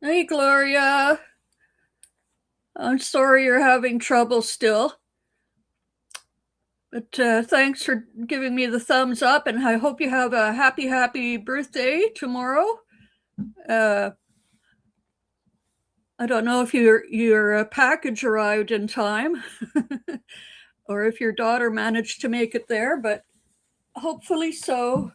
Hey, Gloria. I'm sorry you're having trouble still, but thanks for giving me the thumbs up, and I hope you have a happy birthday tomorrow. Uh, I don't know if your package arrived in time, or if your daughter managed to make it there, but hopefully so.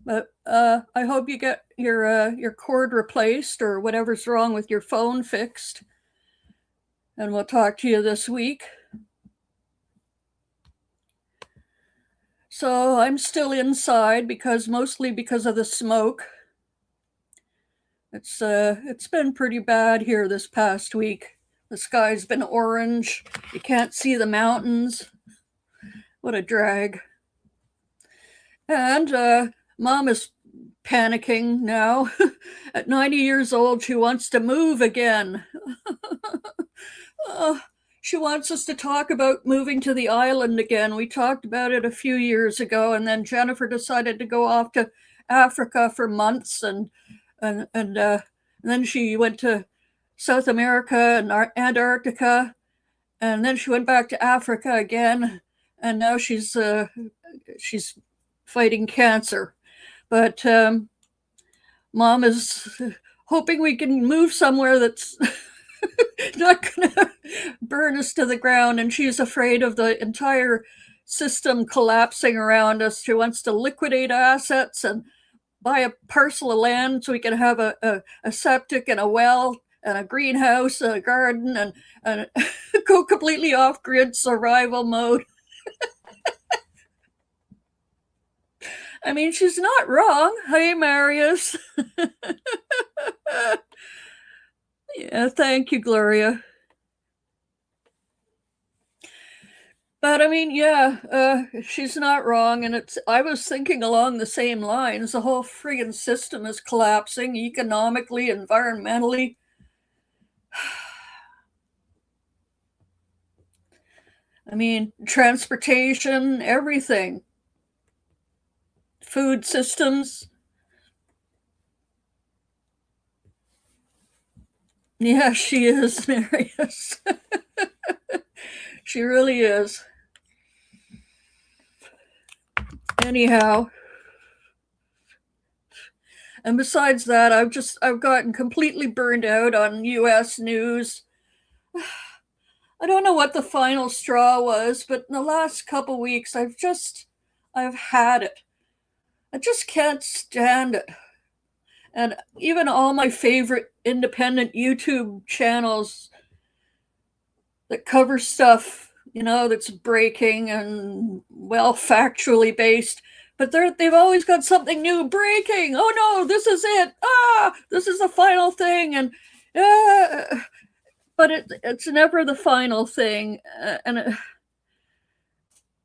But I hope you get your cord replaced or whatever's wrong with your phone fixed, and we'll talk to you this week. So I'm still inside mostly because of the smoke. It's been pretty bad here this past week. The sky's been orange. You can't see the mountains. What a drag. And mom is panicking now. At 90 years old, she wants to move again. uh, she wants us to talk about moving to the island again. We talked about it a few years ago, and then Jennifer decided to go off to Africa for months, and then she went to South America and Antarctica, and then she went back to Africa again, and now she's fighting cancer. But mom is hoping we can move somewhere that's not going to burn us to the ground, and she's afraid of the entire system collapsing around us. She wants to liquidate assets and buy a parcel of land so we can have a septic and a well and a greenhouse and a garden, and go completely off grid survival mode. I mean, she's not wrong. Hey, Marius. Yeah, thank you, Gloria. But I mean, yeah, she's not wrong, and I was thinking along the same lines. The whole friggin' system is collapsing economically, environmentally. I mean, transportation, everything, food systems. Yeah, she is, Marius. She really is. Anyhow, and besides that, I've gotten completely burned out on US news. I don't know what the final straw was, but in the last couple weeks I've had it. I just can't stand it. And even all my favorite independent YouTube channels that cover stuff, that's breaking and well factually based, but they've always got something new breaking. Oh no, this is it. This is the final thing, and but it's never the final thing,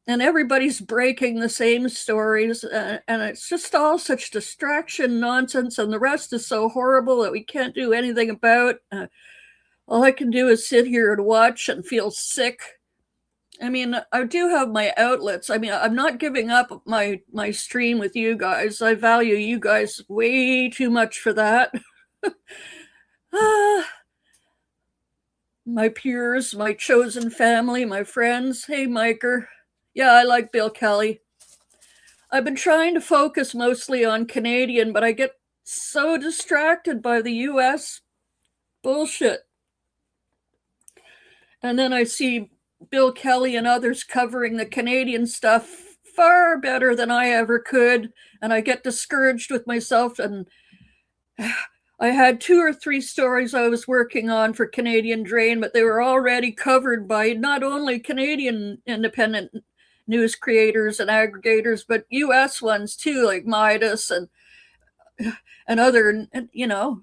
and everybody's breaking the same stories, and it's just all such distraction nonsense, and the rest is so horrible that we can't do anything about. All I can do is sit here and watch and feel sick. I mean, I do have my outlets. I mean, I'm not giving up my stream with you guys. I value you guys way too much for that. My peers, my chosen family, my friends. Hey, Miker. Yeah, I like Bill Kelly. I've been trying to focus mostly on Canadian, but I get so distracted by the US bullshit. And then I see Bill Kelly and others covering the Canadian stuff far better than I ever could, and I get discouraged with myself. And I had 2 or 3 stories I was working on for Canadian Drain, but they were already covered by not only Canadian independent news creators and aggregators, but US ones too, like Midas and other,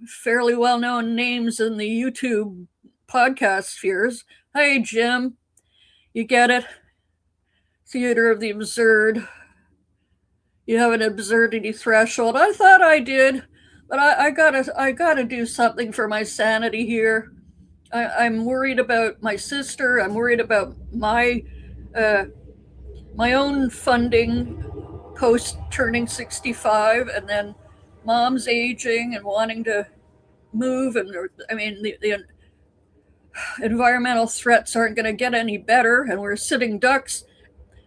fairly well-known names in the YouTube podcast spheres. Hey, Jim, you get it? Theater of the absurd. You have an absurdity threshold. I thought I did, but I gotta do something for my sanity here. I'm worried about my sister. I'm worried about my own funding post turning 65, and then mom's aging and wanting to move, and I mean the environmental threats aren't going to get any better, and we're sitting ducks.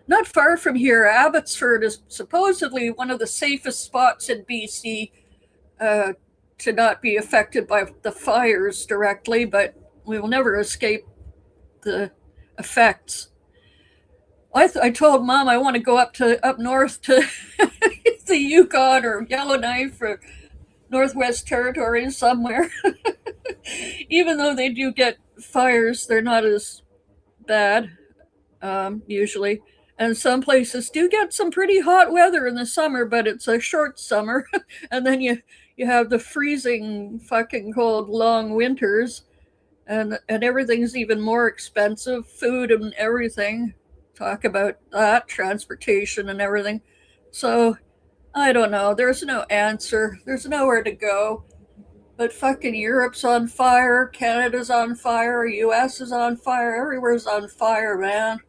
Not far from here, Abbotsford is supposedly one of the safest spots in BC uh, to not be affected by the fires directly, but we will never escape the effects. I told Mom I want to go up north to the Yukon or Yellowknife or Northwest Territories somewhere. Even though they do get fires, they're not as bad usually. And some places do get some pretty hot weather in the summer, but it's a short summer, and then you have the freezing fucking cold long winters, and everything's even more expensive, food and everything. Talk about that, transportation and everything. So I don't know. There's no answer. There's nowhere to go. But fucking Europe's on fire, Canada's on fire, US is on fire, everywhere's on fire, man.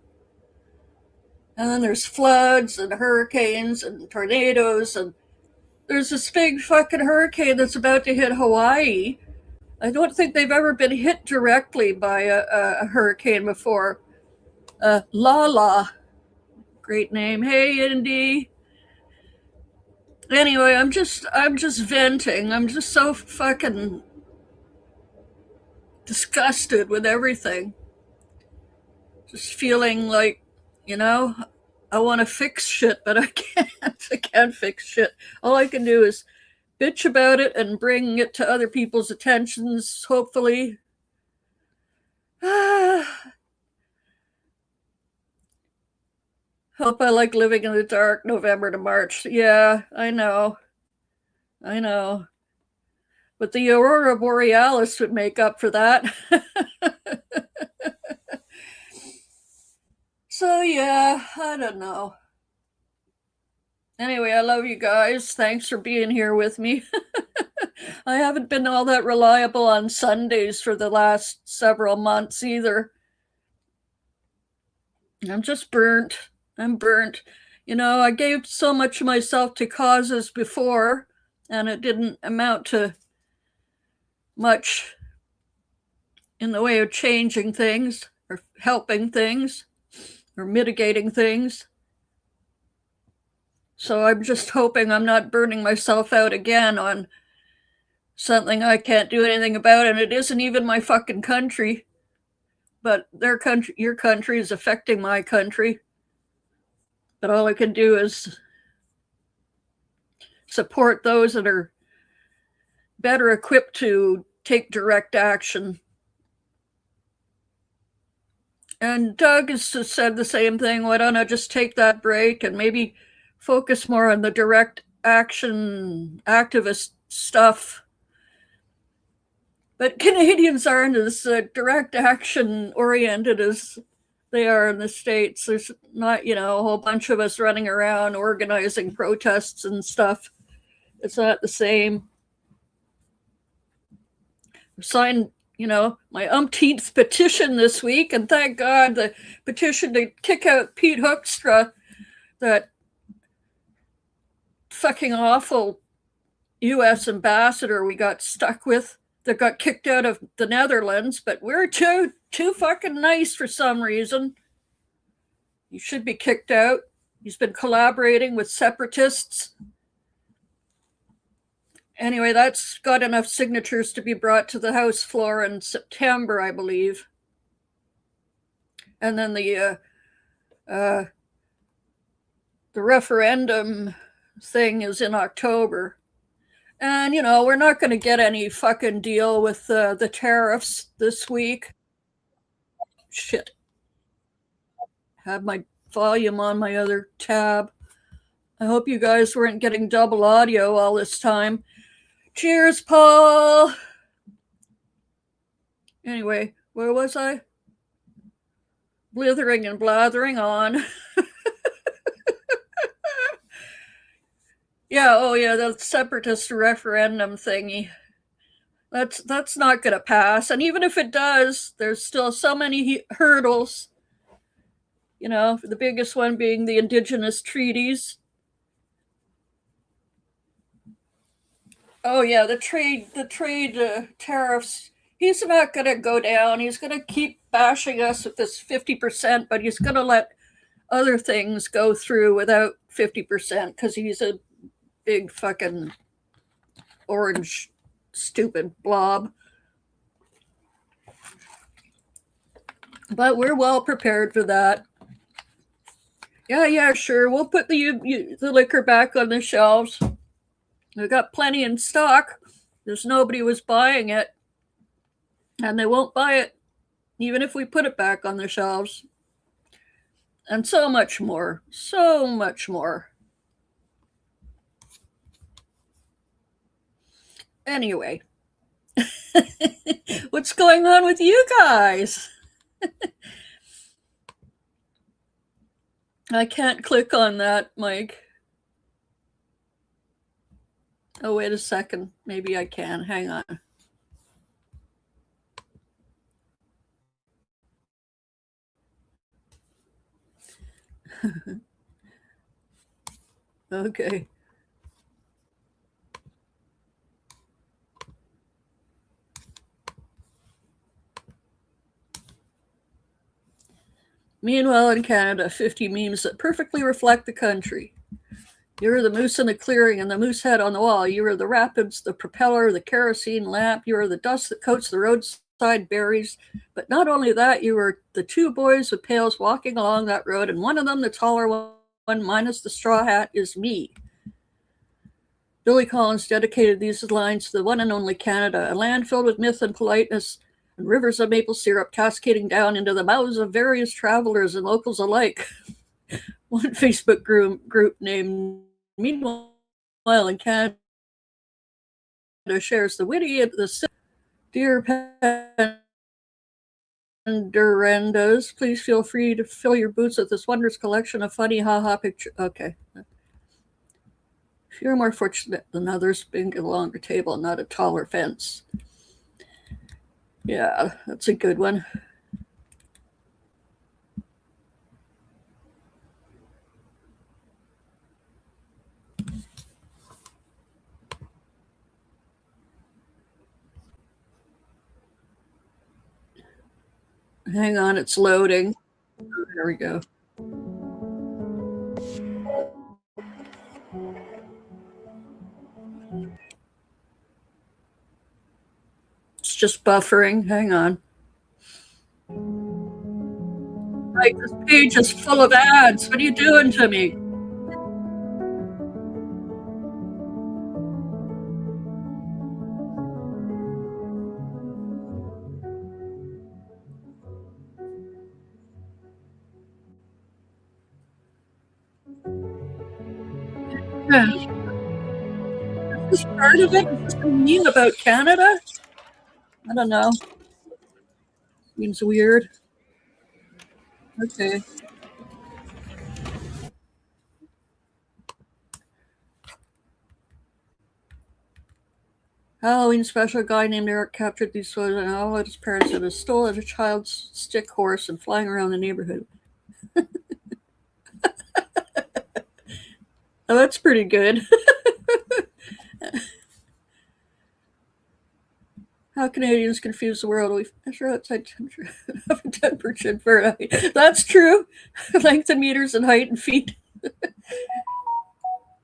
And then there's floods and hurricanes and tornadoes, and there's this big fucking hurricane that's about to hit Hawaii. I don't think they've ever been hit directly by a hurricane before. Lala, great name. Hey, Indy. Anyway, I'm just venting. I'm just so fucking disgusted with everything. Just feeling like, you know, I want to fix shit, but I can't. I can't fix shit. All I can do is bitch about it and bring it to other people's attentions, hopefully. Hope I like living in the dark November to March. Yeah, I know. I know. But the Aurora Borealis would make up for that. So, yeah, I don't know. Anyway, I love you guys. Thanks for being here with me. I haven't been all that reliable on Sundays for the last several months either. I'm just burnt. I'm burnt. You know, I gave so much of myself to causes before, and it didn't amount to much in the way of changing things or helping things or mitigating things. So I'm just hoping I'm not burning myself out again on something I can't do anything about, and it isn't even my fucking country. But their country, your country is affecting my country. But all I can do is support those that are better equipped to take direct action. And Doug has said the same thing. Why don't I just take that break and maybe focus more on the direct action activist stuff? But Canadians aren't as direct action oriented as they are in the States. There's not, a whole bunch of us running around organizing protests and stuff. It's not the same. I signed, my umpteenth petition this week, and thank God the petition to kick out Pete Hoekstra, that fucking awful U.S. ambassador we got stuck with, that got kicked out of the Netherlands, but we're too fucking nice for some reason. He should be kicked out. He's been collaborating with separatists. Anyway, that's got enough signatures to be brought to the House floor in September, I believe. And then the referendum thing is in October. And, we're not going to get any fucking deal with the tariffs this week. Shit. Have my volume on my other tab. I hope you guys weren't getting double audio all this time. Cheers, Paul. Anyway, where was I? Blithering and blathering on. Yeah, the separatist referendum thingy. That's not going to pass. And even if it does, there's still so many hurdles. The biggest one being the Indigenous treaties. Oh yeah, the trade tariffs. He's not going to go down. He's going to keep bashing us with this 50%, but he's going to let other things go through without 50% because he's a big fucking orange stupid blob. But we're well prepared for that. Yeah, sure. We'll put the liquor back on the shelves. We've got plenty in stock. There's nobody was buying it, and they won't buy it even if we put it back on the shelves. And so much more. So much more. Anyway, what's going on with you guys? I can't click on that, Mike. Oh, wait a second. Maybe I can. Hang on. Okay. Meanwhile, in Canada, 50 memes that perfectly reflect the country. You are the moose in the clearing and the moose head on the wall. You are the rapids, the propeller, the kerosene lamp. You are the dust that coats the roadside berries. But not only that, you are the two boys with pails walking along that road, and one of them, the taller one minus the straw hat, is me. Billy Collins dedicated these lines to the one and only Canada, a land filled with myth and politeness, and rivers of maple syrup cascading down into the mouths of various travelers and locals alike. One Facebook group named Meanwhile in Canada shares the witty and the dear Pandorendas, please feel free to fill your boots with this wondrous collection of funny haha pictures. Okay. If you're more fortunate than others, being a longer table, not a taller fence. Yeah, that's a good one. Hang on, it's loading. Oh, there we go. It's just buffering. Hang on. Like, this page is full of ads. What are you doing to me? Yeah. Is this part of it? Is this a meme about Canada? I don't know. Seems weird. Okay. Halloween special guy named Eric captured these photos and all of his parents had stolen a child's stick horse and flying around the neighborhood. Oh, that's pretty good. How Canadians confuse the world. We measure outside temperature of 10% Fahrenheit. That's true. Length in meters and height in feet.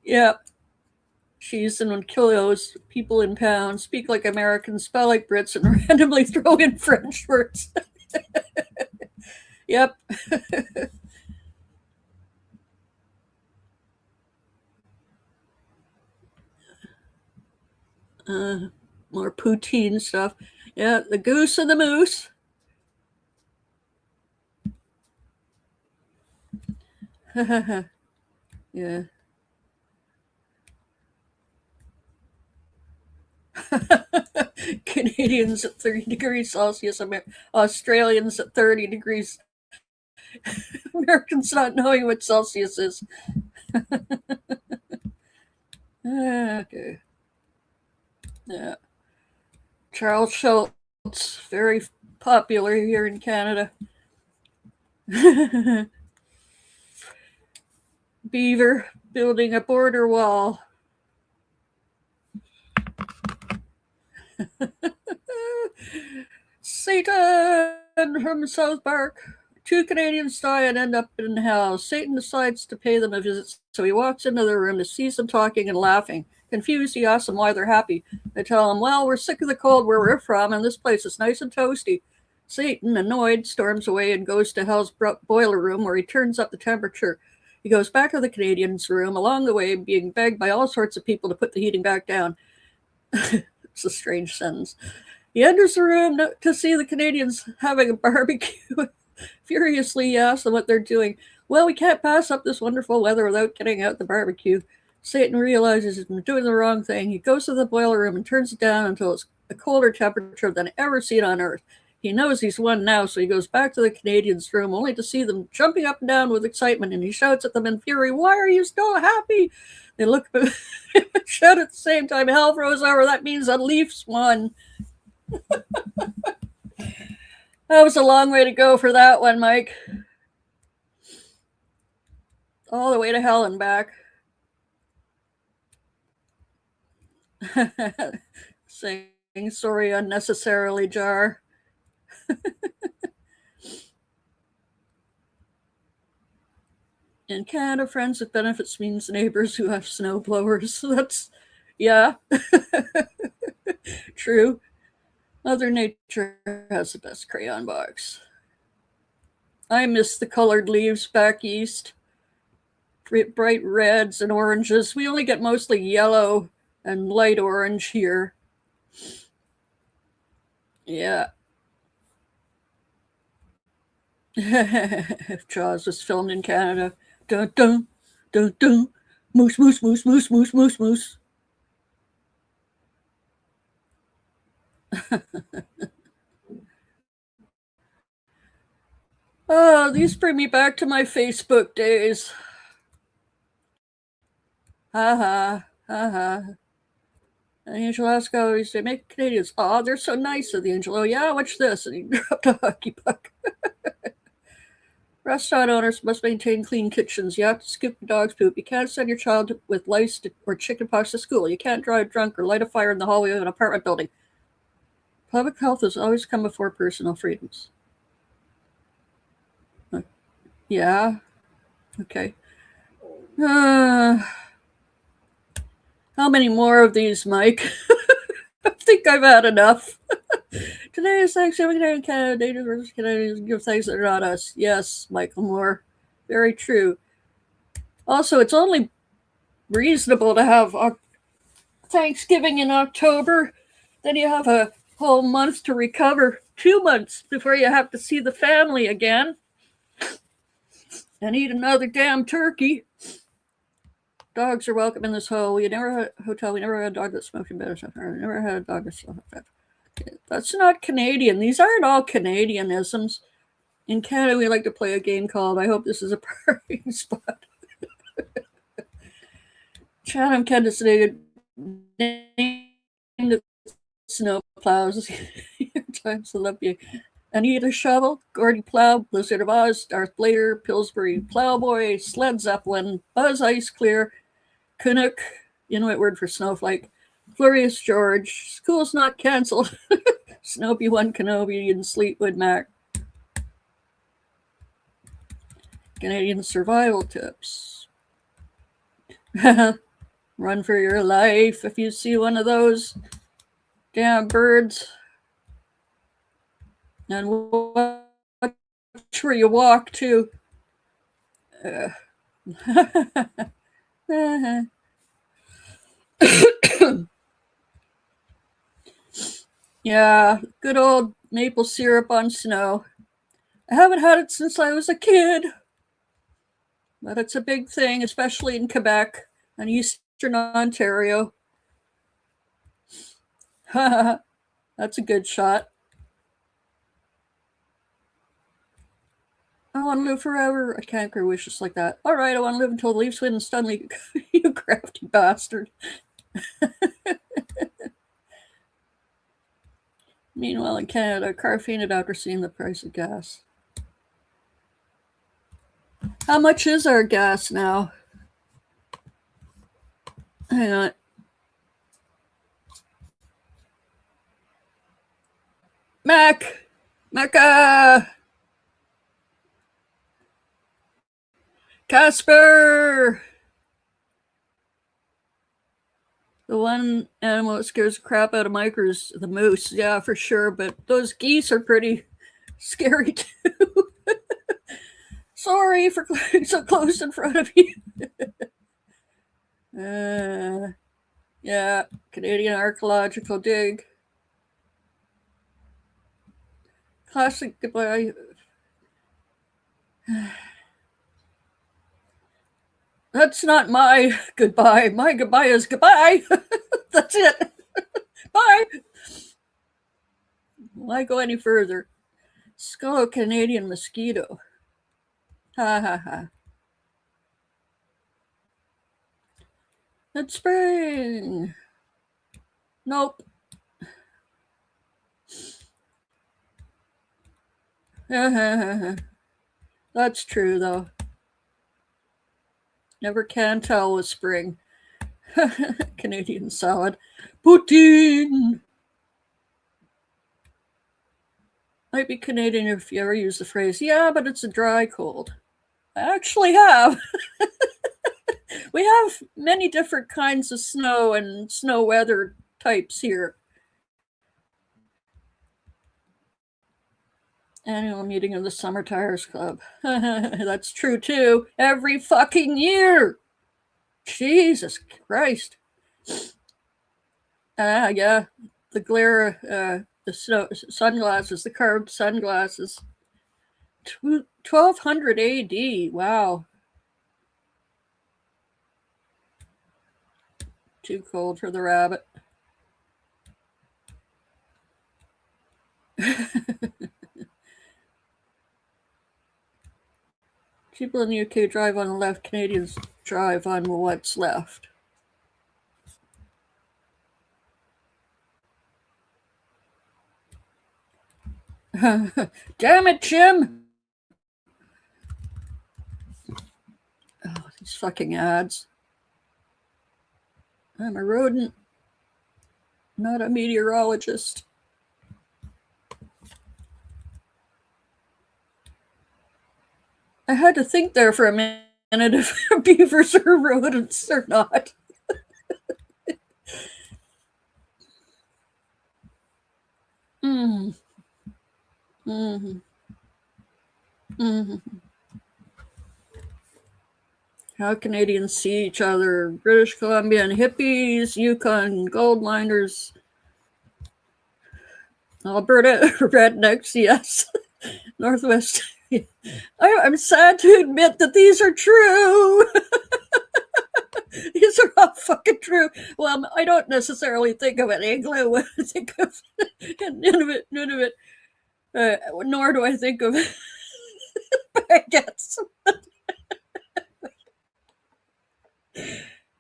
Yeah. She's in kilos, people in pounds, speak like Americans, spell like Brits, and randomly throw in French words. Yep. More poutine stuff. Yeah, the goose and the moose. Yeah. Canadians at 30 degrees Celsius, Australians at 30 degrees. Americans not knowing what Celsius is. Okay. Yeah. Charles Schultz, very popular here in Canada. Beaver building a border wall. Satan from South Park. Two Canadians die and end up in hell. Satan decides to pay them a visit, so he walks into their room to see them talking and laughing. Confused, he asks them why they're happy. They tell him, well, we're sick of the cold where we're from, and this place is nice and toasty. Satan, annoyed, storms away and goes to hell's boiler room, where he turns up the temperature. He goes back to the Canadians' room, along the way being begged by all sorts of people to put the heating back down. It's a strange sentence. He enters the room to see the Canadians having a barbecue. Furiously, he asks them what they're doing. Well, we can't pass up this wonderful weather without getting out the barbecue. Satan realizes he's been doing the wrong thing. He goes to the boiler room and turns it down until it's a colder temperature than ever seen on Earth. He knows he's won now, so he goes back to the Canadians' room, only to see them jumping up and down with excitement, and he shouts at them in fury, why are you still happy? They look and shout at the same time, hell froze over, that means the Leafs won. That was a long way to go for that one, Mike. All the way to hell and back. Saying sorry unnecessarily, Jar. In Canada, friends with benefits means neighbors who have snow blowers. That's, yeah, true. Mother Nature has the best crayon box. I miss the colored leaves back east. Bright reds and oranges. We only get mostly yellow and light orange here. Yeah. If Jaws was filmed in Canada. Dun dun dun dun. Moose, moose, moose, moose, moose, moose, moose. Oh, these bring me back to my Facebook days. Ha ha, ha ha. And Angel asks always, they make Canadians. Oh, they're so nice of the Angel. Oh, yeah, watch this. And he dropped a hockey puck. Restaurant owners must maintain clean kitchens. You have to scoop the dog's poop. You can't send your child with lice or chickenpox to school. You can't drive drunk or light a fire in the hallway of an apartment building. Public health has always come before personal freedoms. Yeah. Okay. How many more of these, Mike? I think I've had enough. Today is Thanksgiving Day in Canada. Native versus Canadians give thanks that are not us. Yes, Michael Moore. Very true. Also, it's only reasonable to have Thanksgiving in October. Then you have a whole month to recover. 2 months before you have to see the family again and eat another damn turkey. Dogs are welcome in this hotel. We never had a dog that smoked in bed or something. We never had a dog that smoked in bed. That's not Canadian. These aren't all Canadianisms. In Canada, we like to play a game called I Hope This Is a Parking Spot. Chatham, Kansas named it snow plows. Times Olympia. Anita Shovel, Gordy Plow, Blizzard of Oz, Darth Blader, Pillsbury Plowboy, Sled Zeppelin, Buzz Ice Clear, Canuck, Inuit word for snowflake, Flurious George, School's Not Cancelled, Snoopy One Kenobi, and Fleetwood Mac. Canadian survival tips. Run for your life if you see one of those damn birds. And watch where you walk, too. Yeah, good old maple syrup on snow. I haven't had it since I was a kid. But it's a big thing, especially in Quebec and Eastern Ontario. That's a good shot. I want to live forever. I can't grow wishes like that. All right, I want to live until the Leafs win and Stanley. You crafty bastard. Meanwhile, in Canada, a car fainted after seeing the price of gas. How much is our gas now? Hang on. Mecca, Casper. The one animal that scares the crap out of Mike is the moose. Yeah, for sure. But those geese are pretty scary too. Sorry for going so close in front of you. Yeah, Canadian archaeological dig. Classic goodbye. That's not my goodbye. My goodbye is goodbye. That's it. Bye. Why go any further? Skull Canadian mosquito. Ha ha ha. It's spring. Nope. That's true, though. Never can tell with spring. Canadian salad. Poutine. Might be Canadian if you ever use the phrase, yeah, but it's a dry cold. I actually have. We have many different kinds of snow and snow weather types here. Annual meeting of the Summer Tires Club. That's true too. Every fucking year. Jesus Christ. Yeah. The glare, the sunglasses, the carved sunglasses. 1200 AD. Wow. Too cold for the rabbit. People in the UK drive on the left, Canadians drive on what's left. Damn it, Jim! Oh, these fucking ads. I'm a rodent, not a meteorologist. I had to think there for a minute if beavers are rodents or not. Mm. Mm-hmm. Mm-hmm. How Canadians see each other. British Columbian hippies, Yukon gold miners, Alberta rednecks, yes. Northwest. I'm sad to admit that these are true. These are all fucking true. Well, I don't necessarily think of an Anglo when I think of Nunavut, nor do I think of baguettes.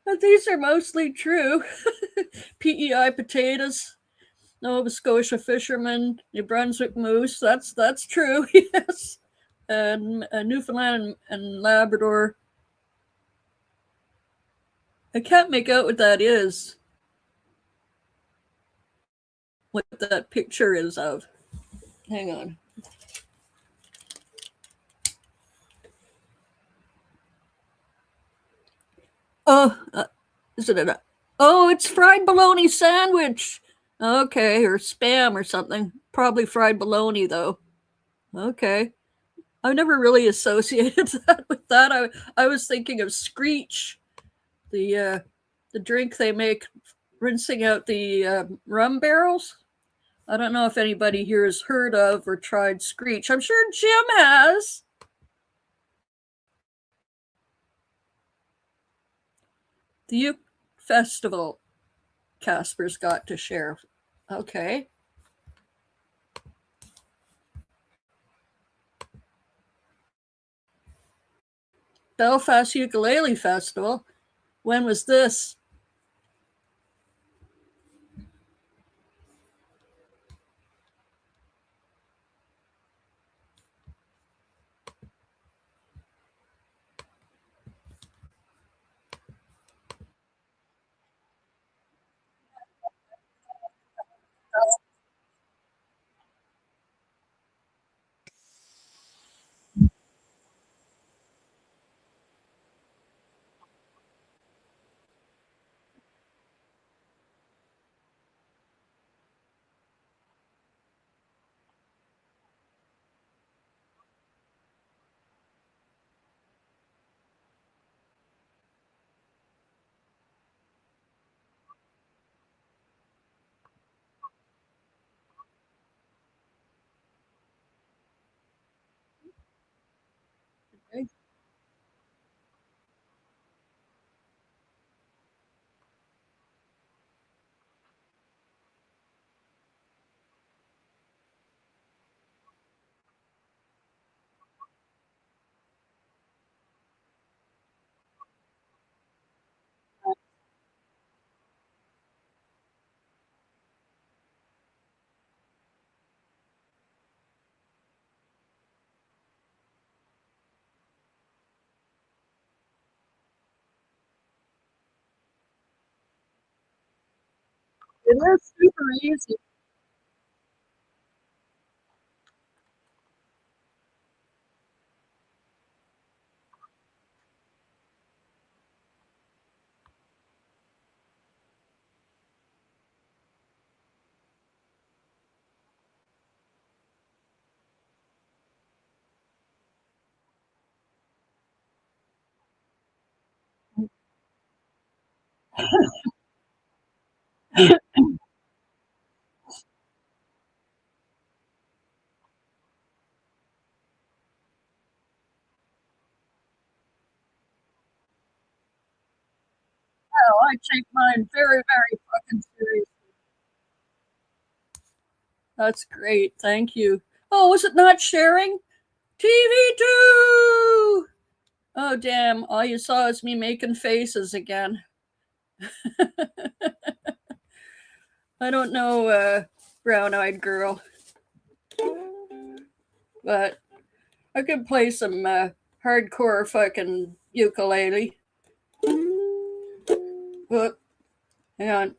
But these are mostly true. PEI potatoes, Nova Scotia fishermen, New Brunswick moose. That's true. Yes, and Newfoundland and Labrador. I can't make out what that is. What that picture is of. Hang on. Oh, is it a? Oh, it's fried bologna sandwich. Okay, or spam or something. Probably fried bologna though. Okay. I've never really associated that with that. I was thinking of Screech, the drink they make rinsing out the rum barrels. I don't know if anybody here has heard of or tried Screech. I'm sure Jim has. The Uke Festival, Casper's got to share. Okay. Belfast Ukulele Festival. When was this? It is super easy. Oh, I take mine very, very fucking serious. That's great. Thank you. Oh, was it not sharing? TV2! Oh, damn. All you saw is me making faces again. I don't know, brown eyed girl, but I could play some hardcore fucking ukulele. But, hang on.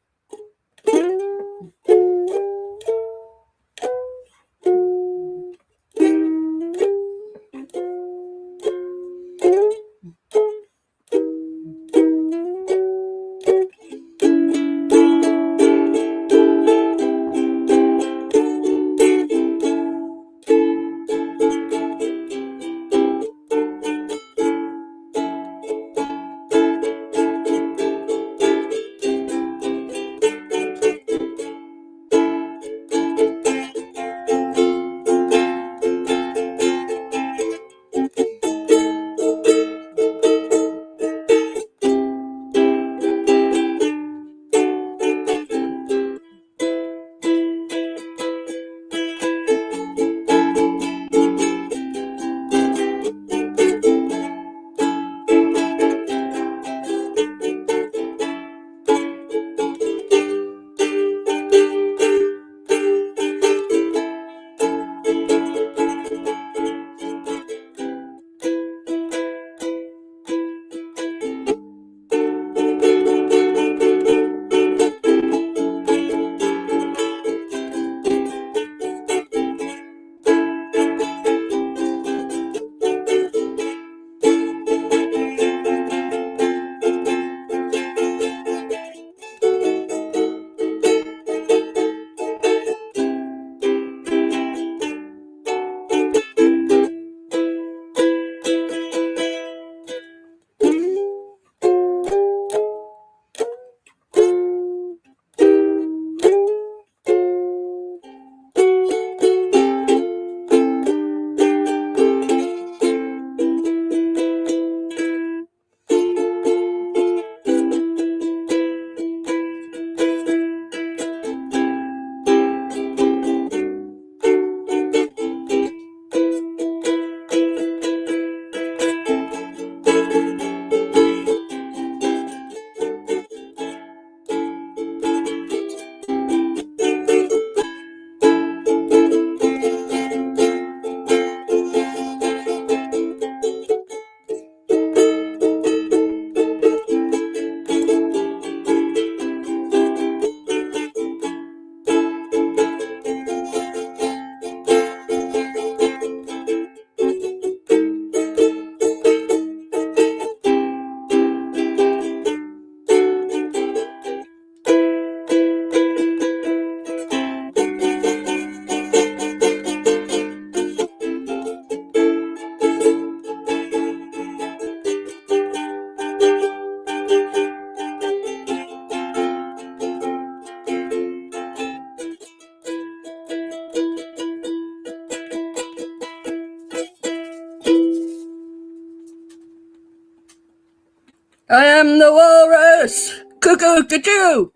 I am the walrus. Cuckoo, cuckoo.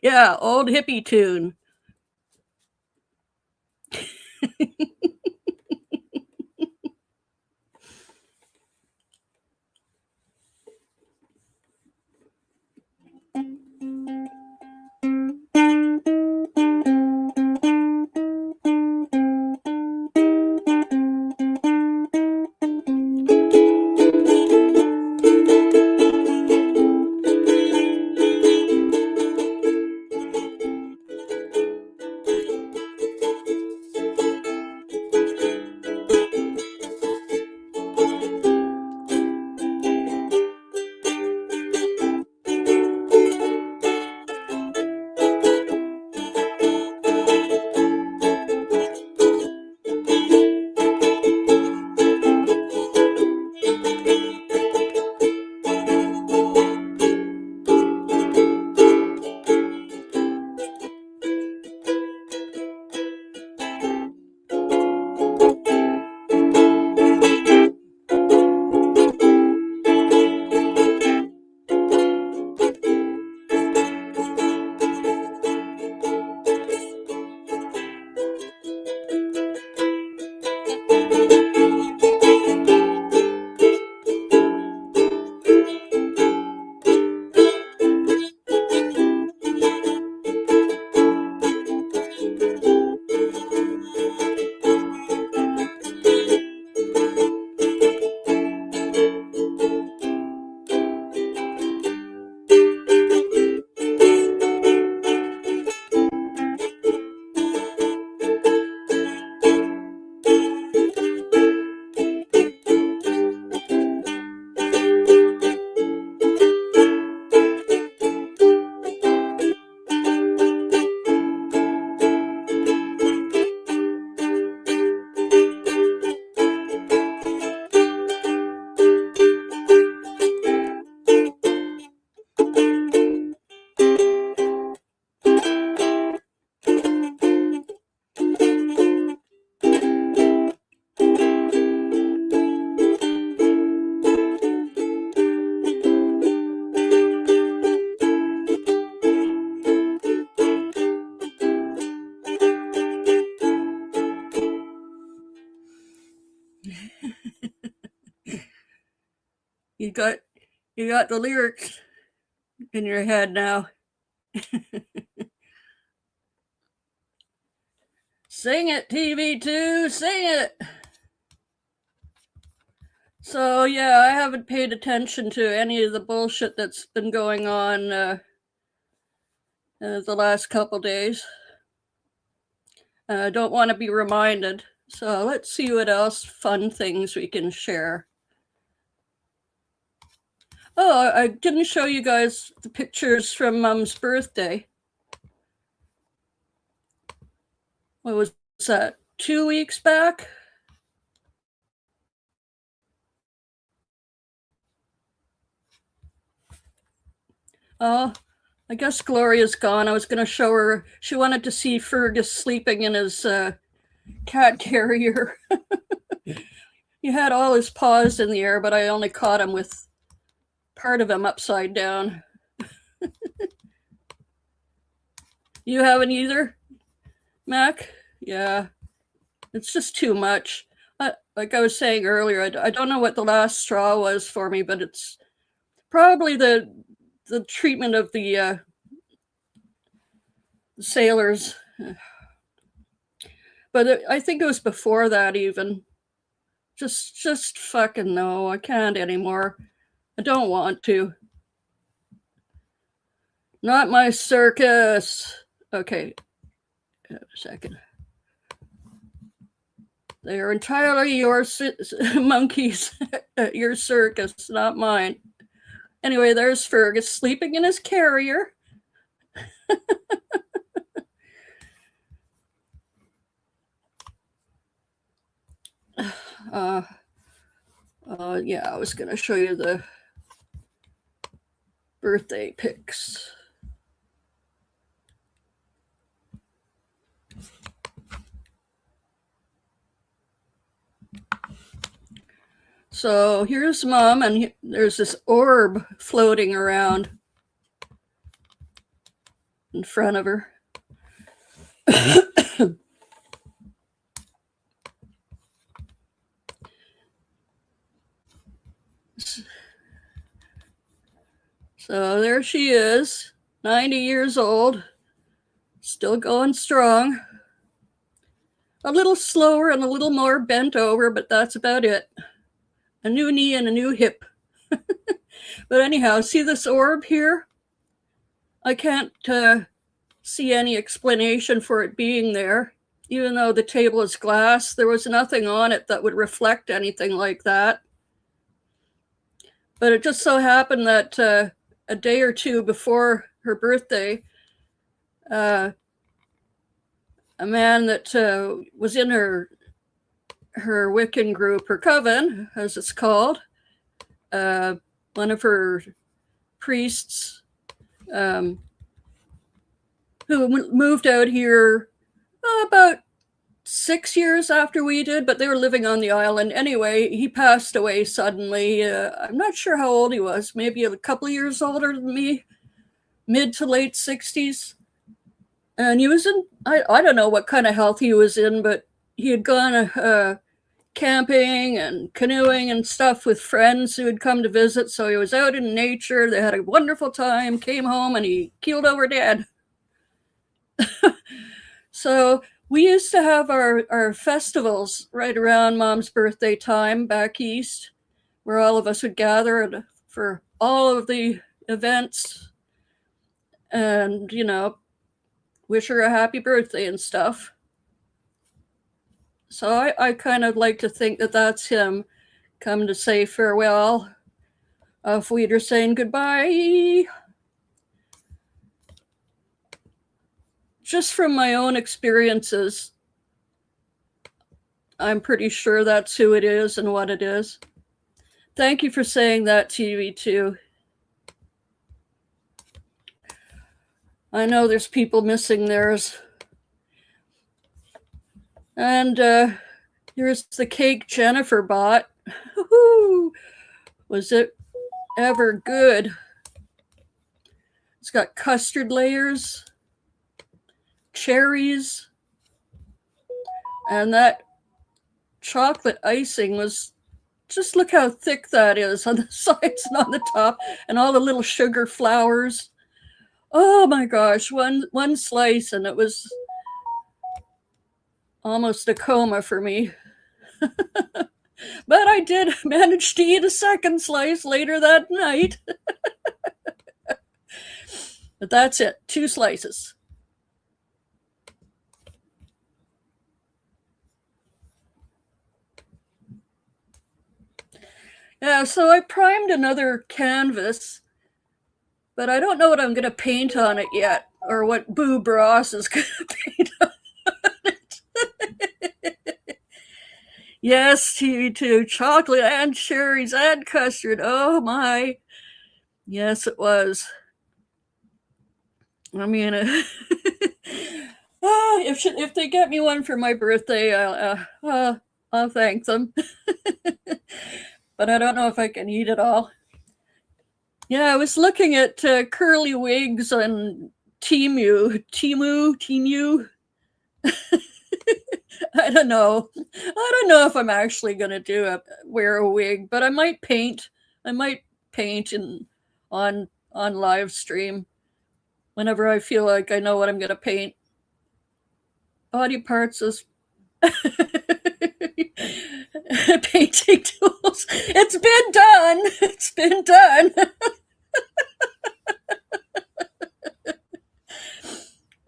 Yeah, old hippie tune. You got the lyrics in your head now. Sing it, TV2, sing it. So yeah, I haven't paid attention to any of the bullshit that's been going on the last couple days. I don't want to be reminded. So let's see what else fun things we can share. Oh, I didn't show you guys the pictures from Mom's birthday. What was that? 2 weeks back? Oh, I guess Gloria's gone. I was going to show her. She wanted to see Fergus sleeping in his cat carrier. He had all his paws in the air, but I only caught him with part of him upside down. You haven't either, Mac? Yeah, it's just too much. Like I was saying earlier, I don't know what the last straw was for me, but it's probably the treatment of the sailors. But I think it was before that even. Just fucking no, I can't anymore. I don't want to. Not my circus. Okay, a second. They are entirely your monkeys at your circus, not mine. Anyway, there's Fergus sleeping in his carrier. Yeah, I was going to show you the birthday pics. So here's Mom, and there's this orb floating around in front of her. So there she is, 90 years old, still going strong. A little slower and a little more bent over, but that's about it. A new knee and a new hip. But anyhow, see this orb here? I can't see any explanation for it being there. Even though the table is glass, there was nothing on it that would reflect anything like that. But it just so happened that a day or two before her birthday, a man that was in her Wiccan group, her coven, as it's called, one of her priests, who moved out here about 6 years after we did, but they were living on the island. Anyway, he passed away suddenly. I'm not sure how old he was, maybe a couple of years older than me, mid to late 60s. And he was in, I don't know what kind of health he was in, but he had gone camping and canoeing and stuff with friends who had come to visit. So he was out in nature. They had a wonderful time, came home, and he keeled over dead. So we used to have our festivals right around Mom's birthday time back east, where all of us would gather for all of the events and, wish her a happy birthday and stuff. So I kind of like to think that that's him come to say farewell. Auf Wiedersehen, goodbye. Just from my own experiences, I'm pretty sure that's who it is and what it is. Thank you for saying that, TV2. I know there's people missing theirs. And here's the cake Jennifer bought. Was it ever good? It's got custard layers, cherries, and that chocolate icing was Just look how thick that is on the sides and on the top, and all the little sugar flowers. Oh my gosh, one slice and it was almost a coma for me. But I did manage to eat a second slice later that night. But that's it, 2 slices. Yeah, so I primed another canvas, but I don't know what I'm going to paint on it yet, or what Boo Bros is going to paint on it. Yes, TV2, chocolate and cherries and custard. Oh my. Yes, it was. I mean, if they get me one for my birthday, I'll thank them. But I don't know if I can eat it all. Yeah, I was looking at curly wigs on Temu. I don't know. I don't know if I'm actually going to wear a wig, but I might paint. I might paint on live stream whenever I feel like I know what I'm going to paint. Body parts is painting tools. It's been done. It's been done.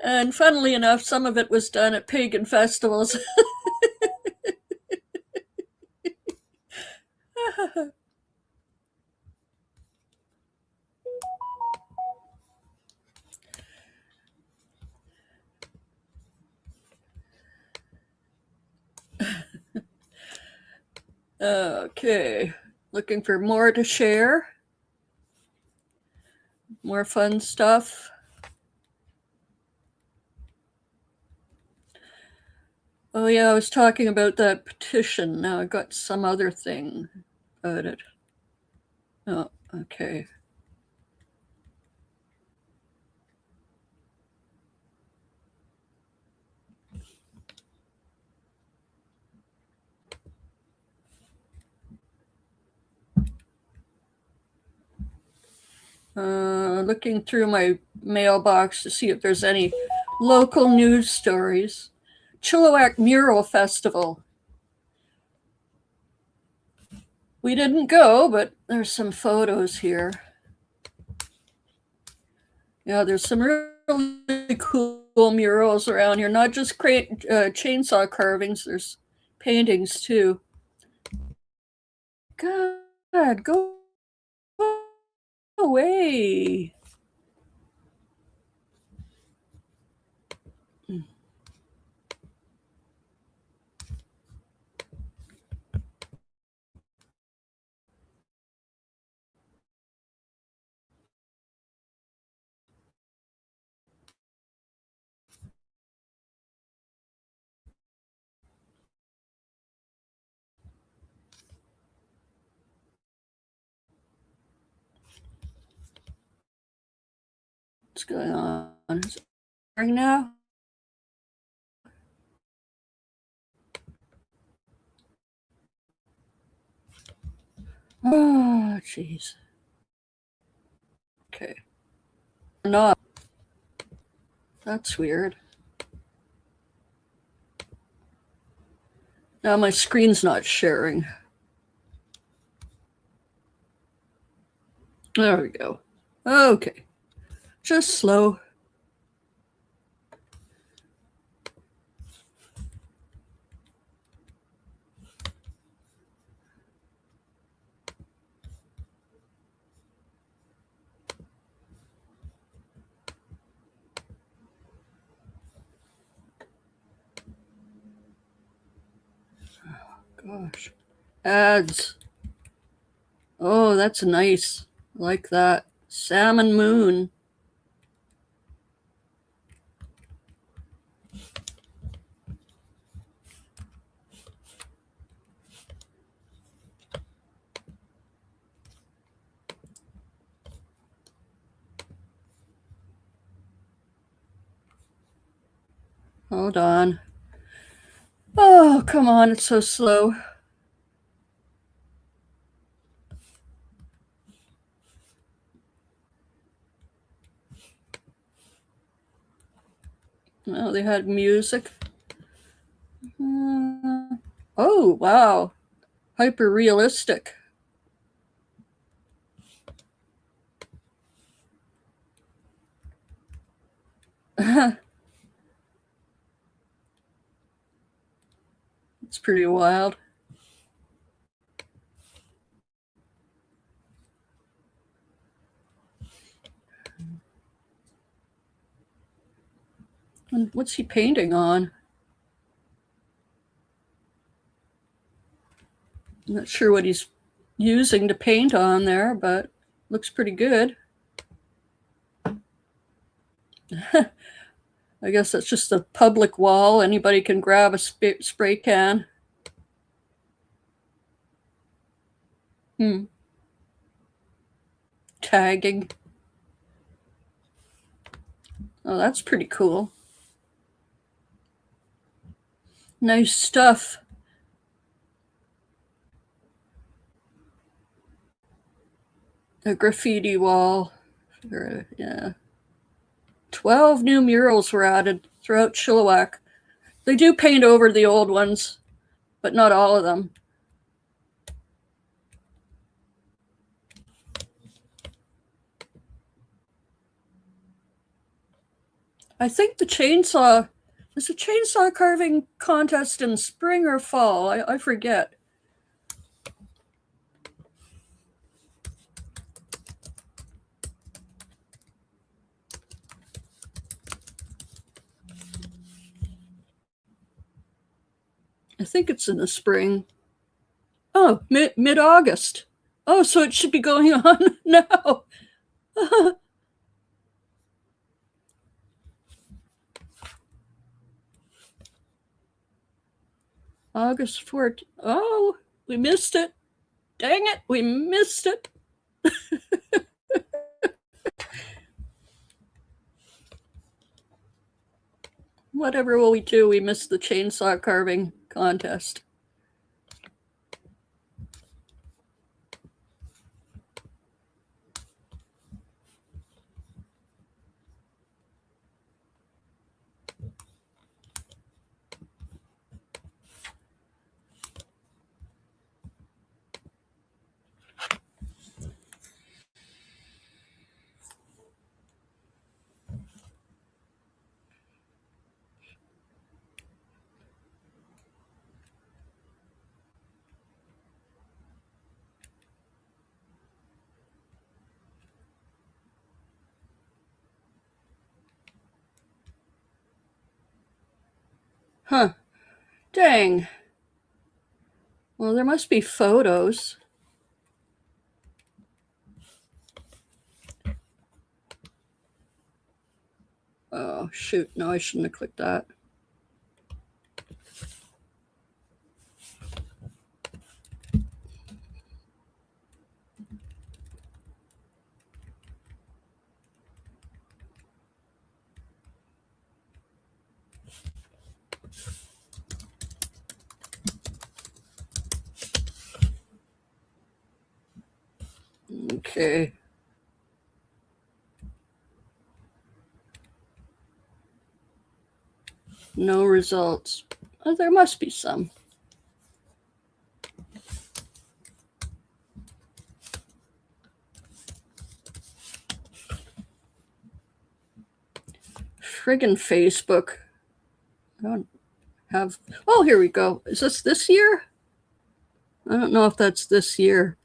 And funnily enough, some of it was done at pagan festivals. Okay, looking for more to share, more fun stuff. Oh yeah, I was talking about that petition. Now I got some other thing about it. Oh, okay. Looking through my mailbox to see if there's any local news stories. Chilliwack Mural Festival. We didn't go, but there's some photos here. Yeah, there's some really cool murals around here. Not just chainsaw carvings. There's paintings too. God, go away. What's going on? Is it right now? Oh, jeez. Okay. Not. That's weird. Now my screen's not sharing. There we go. Okay. Just slow. Gosh. Ads. Oh, that's nice. I like that. Salmon Moon. Hold on. Oh, come on. It's so slow. Oh, they had music. Oh, wow. Hyper realistic. It's pretty wild. And what's he painting on? I'm not sure what he's using to paint on there, but looks pretty good. I guess that's just a public wall. Anybody can grab a spray can. Tagging. Oh, that's pretty cool. Nice stuff. A graffiti wall. Yeah. 12 new murals were added throughout Chilliwack. They do paint over the old ones, but not all of them. I think there's a chainsaw carving contest in spring or fall. I forget. I think it's in the spring. Oh, mid-August. Oh, so it should be going on now. August 4th. Oh, we missed it. Dang it, we missed it. Whatever will we do? We missed the chainsaw carving contest. Huh. Dang. Well, there must be photos. Oh, shoot. No, I shouldn't have clicked that. Okay. No results. Oh, there must be some. Friggin' Facebook. I don't have. Oh, here we go. Is this year? I don't know if that's this year.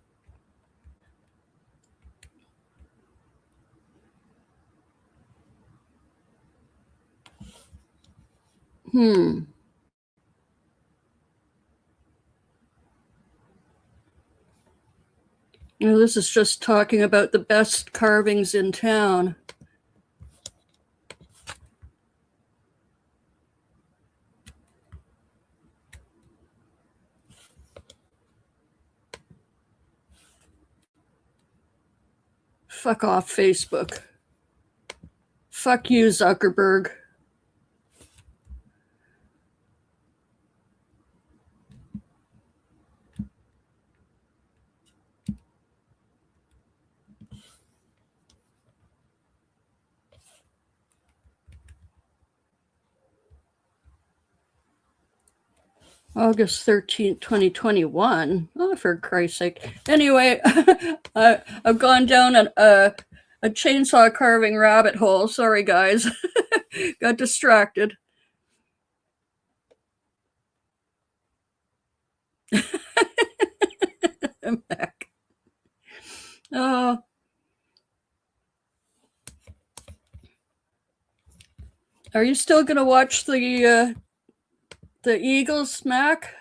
No, this is just talking about the best carvings in town. Fuck off, Facebook. Fuck you, Zuckerberg. August 13th, 2021. Oh, for Christ's sake. Anyway, I've gone down a chainsaw carving rabbit hole. Sorry, guys. Got distracted. I'm back. Oh. Are you still going to watch the Eagles, Mac?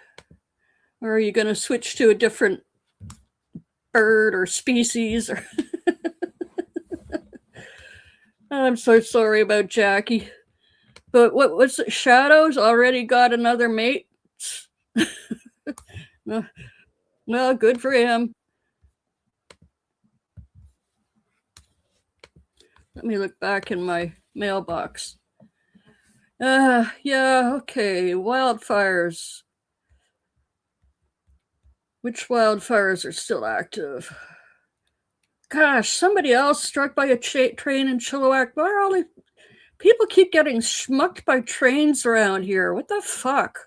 Or are you going to switch to a different bird or species? Or I'm so sorry about Jackie. But what was it? Shadow's already got another mate? Well, good for him. Let me look back in my mailbox. Yeah, okay. Wildfires. Which wildfires are still active? Gosh, somebody else struck by a train in Chilliwack. Why are all these people keep getting schmucked by trains around here? What the fuck?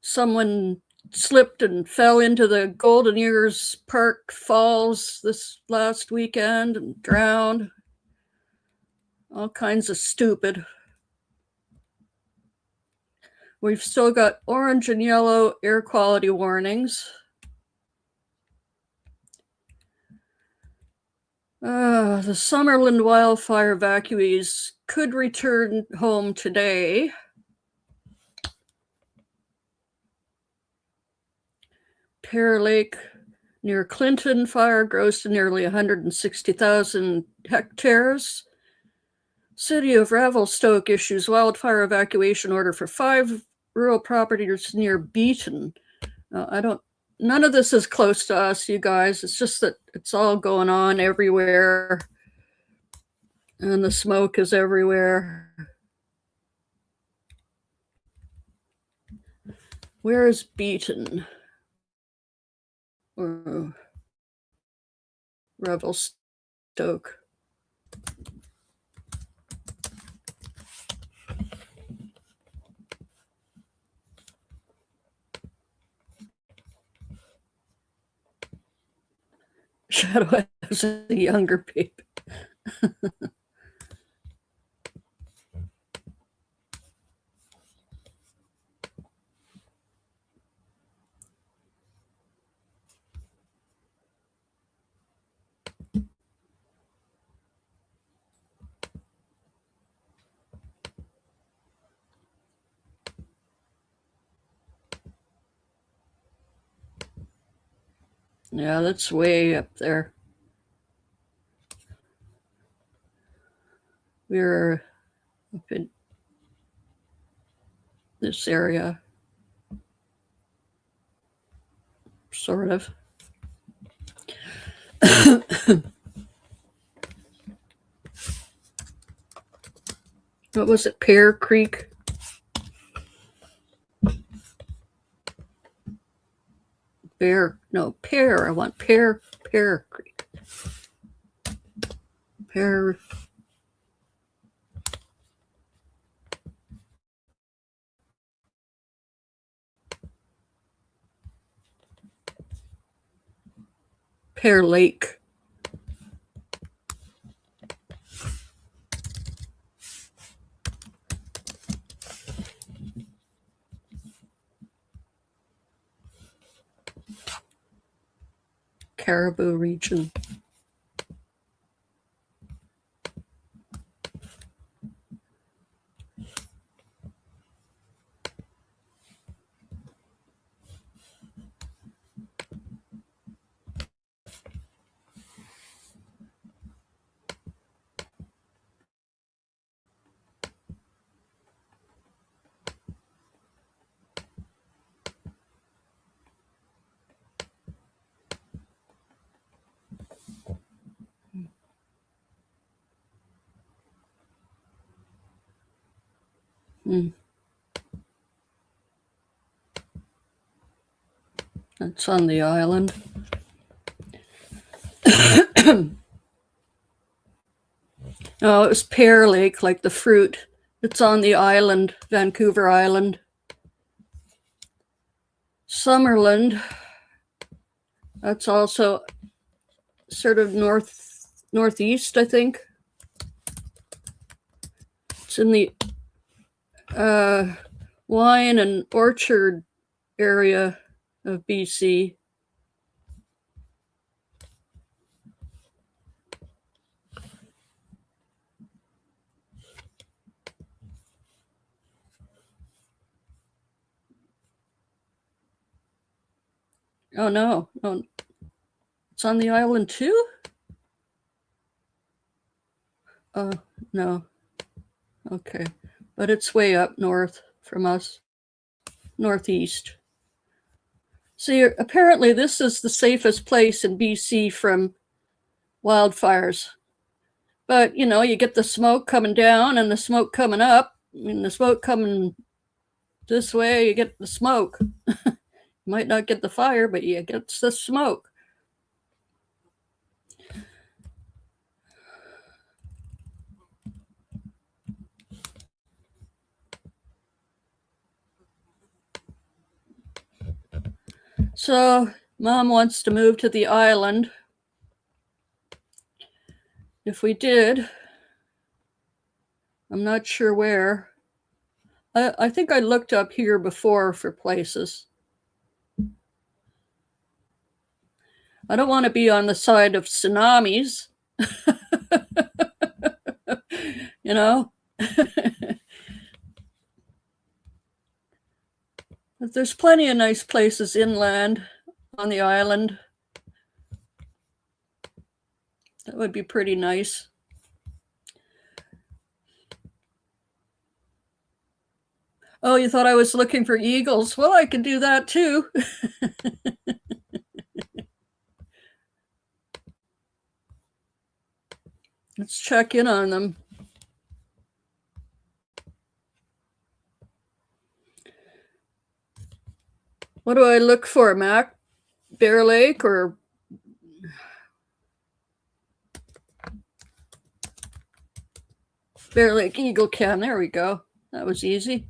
Someone slipped and fell into the Golden Ears Park Falls this last weekend and drowned. All kinds of stupid. We've still got orange and yellow air quality warnings. The Summerland wildfire evacuees could return home today. Pear Lake near Clinton fire grows to nearly 160,000 hectares. City of Revelstoke issues wildfire evacuation order for 5 rural properties near Beaton. None of this is close to us, you guys. It's just that it's all going on everywhere. And the smoke is everywhere. Where is Beaton? Or Revelstoke. Shadow has a younger baby. Yeah, that's way up there. We're up in this area, sort of. What was it? Pear Creek? Pear. I want Pear Creek. Pear. Pear Lake. Caribou region. That's on the island. Oh, it was Pear Lake, like the fruit. It's on the island, Vancouver Island. Summerland, that's also sort of northeast, I think. It's in the wine and orchard area of BC. Oh no, oh, it's on the island too? Oh, no. Okay, but it's way up north from us, northeast. See, apparently this is the safest place in BC from wildfires. But, you know, you get the smoke coming down and the smoke coming up, and the smoke coming this way, you get the smoke. You might not get the fire, but you get the smoke. So, Mom wants to move to the island. If we did, I'm not sure where. I think I looked up here before for places. I don't want to be on the side of tsunamis. You know? But there's plenty of nice places inland on the island. That would be pretty nice. Oh, you thought I was looking for eagles? Well, I can do that too. Let's check in on them. What do I look for, Mac? Bear Lake or Bear Lake Eagle Cam? There we go. That was easy.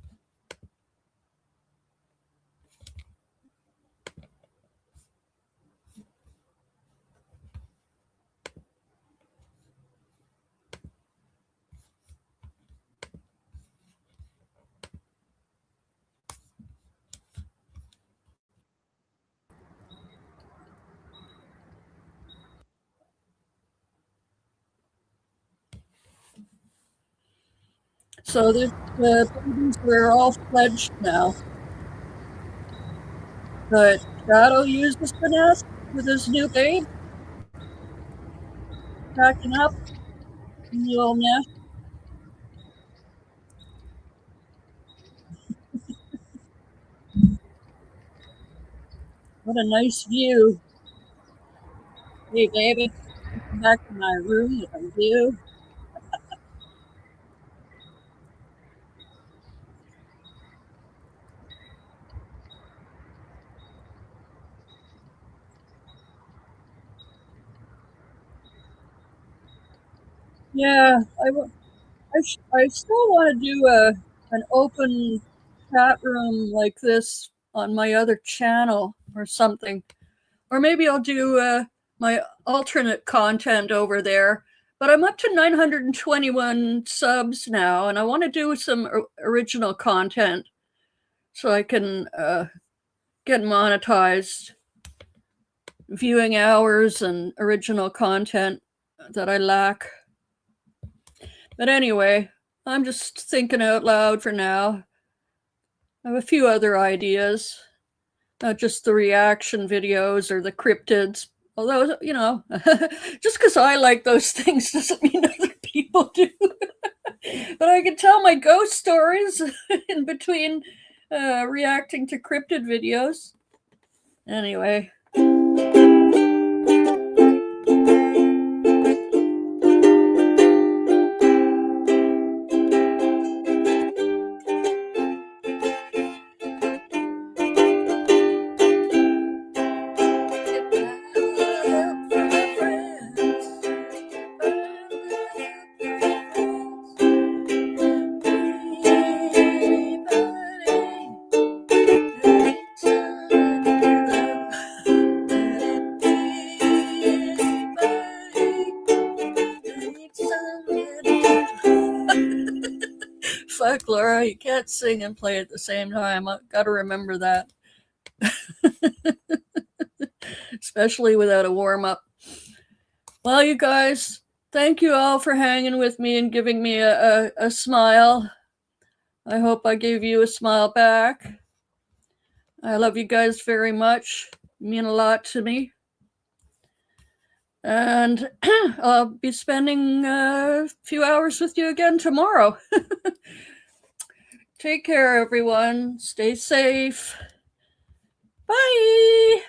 So the babies are all fledged now. But Shadow uses the nest with his new babe. Packing up in the old nest. What a nice view. Hey, baby, come back to my room with a view. Yeah, I still want to do an open chat room like this on my other channel or something. Or maybe I'll do my alternate content over there. But I'm up to 921 subs now, and I want to do some original content so I can get monetized, viewing hours and original content that I lack. But anyway, I'm just thinking out loud for now. I have a few other ideas, not just the reaction videos or the cryptids. Although, you know, just because I like those things doesn't mean other people do. But I can tell my ghost stories in between reacting to cryptid videos. Anyway. fuck, Laura, you can't sing and play at the same time. I've got to remember that. Especially without a warm-up. Well, you guys, thank you all for hanging with me and giving me a smile. I hope I gave you a smile back. I love you guys very much. You mean a lot to me. And I'll be spending a few hours with you again tomorrow. Take care, everyone. Stay safe. Bye.